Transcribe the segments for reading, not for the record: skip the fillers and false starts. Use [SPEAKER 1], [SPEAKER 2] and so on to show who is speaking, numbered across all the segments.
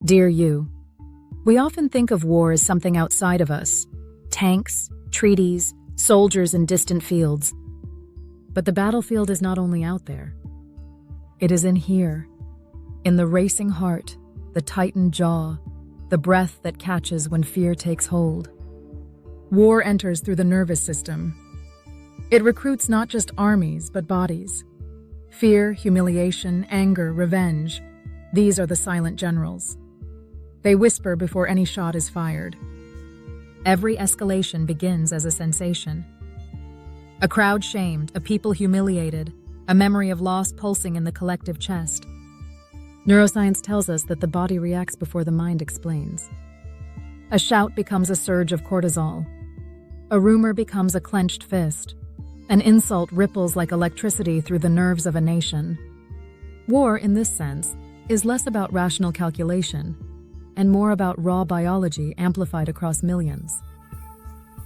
[SPEAKER 1] Dear you, we often think of war as something outside of us, tanks, treaties, soldiers in distant fields. But the battlefield is not only out there. It is in here, in the racing heart, the tightened jaw, the breath that catches when fear takes hold. War enters through the nervous system. It recruits not just armies, but bodies. Fear, humiliation, anger, revenge, these are the silent generals. They whisper before any shot is fired. Every escalation begins as a sensation. A crowd shamed, a people humiliated, a memory of loss pulsing in the collective chest. Neuroscience tells us that the body reacts before the mind explains. A shout becomes a surge of cortisol. A rumor becomes a clenched fist. An insult ripples like electricity through the nerves of a nation. War, in this sense, is less about rational calculation and more about raw biology amplified across millions.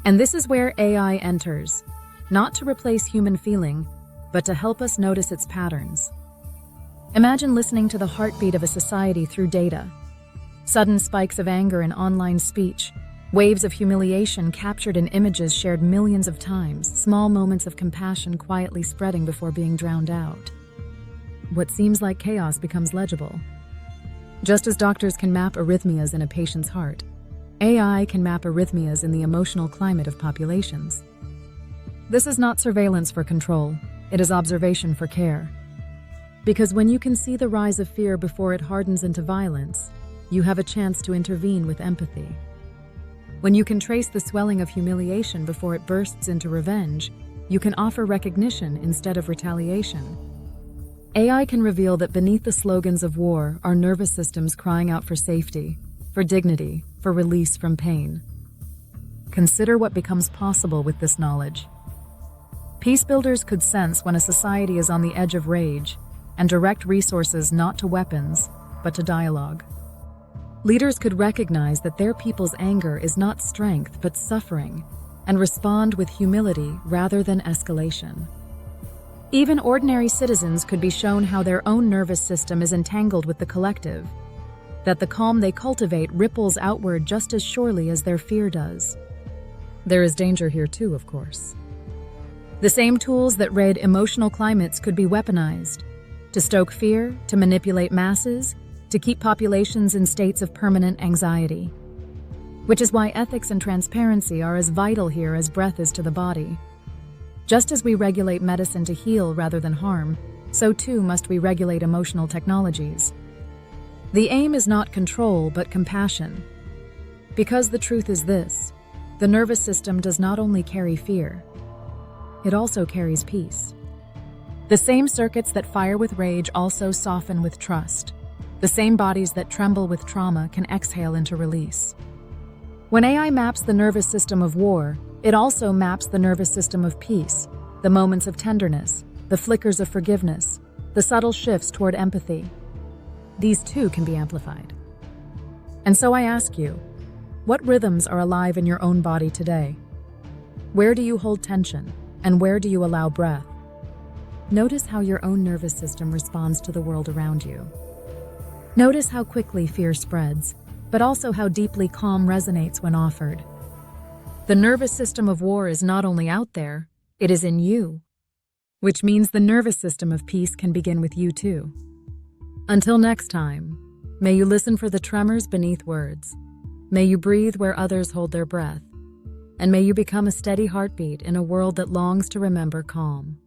[SPEAKER 1] And this is where AI enters, not to replace human feeling, but to help us notice its patterns. Imagine listening to the heartbeat of a society through data. Sudden spikes of anger in online speech, waves of humiliation captured in images shared millions of times, small moments of compassion quietly spreading before being drowned out. What seems like chaos becomes legible. Just as doctors can map arrhythmias in a patient's heart, AI can map arrhythmias in the emotional climate of populations. This is not surveillance for control, it is observation for care. Because when you can see the rise of fear before it hardens into violence, you have a chance to intervene with empathy. When you can trace the swelling of humiliation before it bursts into revenge, you can offer recognition instead of retaliation. AI can reveal that beneath the slogans of war are nervous systems crying out for safety, for dignity, for release from pain. Consider what becomes possible with this knowledge. Peace builders could sense when a society is on the edge of rage and direct resources not to weapons, but to dialogue. Leaders could recognize that their people's anger is not strength but suffering, and respond with humility rather than escalation. Even ordinary citizens could be shown how their own nervous system is entangled with the collective, that the calm they cultivate ripples outward just as surely as their fear does. There is danger here too, of course. The same tools that rid emotional climates could be weaponized, to stoke fear, to manipulate masses, to keep populations in states of permanent anxiety. Which is why ethics and transparency are as vital here as breath is to the body. Just as we regulate medicine to heal rather than harm, so too must we regulate emotional technologies. The aim is not control, but compassion. Because the truth is this: the nervous system does not only carry fear, it also carries peace. The same circuits that fire with rage also soften with trust. The same bodies that tremble with trauma can exhale into release. When AI maps the nervous system of war, it also maps the nervous system of peace, the moments of tenderness, the flickers of forgiveness, the subtle shifts toward empathy. These too can be amplified. And so I ask you, what rhythms are alive in your own body today? Where do you hold tension, and where do you allow breath? Notice how your own nervous system responds to the world around you. Notice how quickly fear spreads, but also how deeply calm resonates when offered. The nervous system of war is not only out there, it is in you, which means the nervous system of peace can begin with you too. Until next time, may you listen for the tremors beneath words. May you breathe where others hold their breath. And may you become a steady heartbeat in a world that longs to remember calm.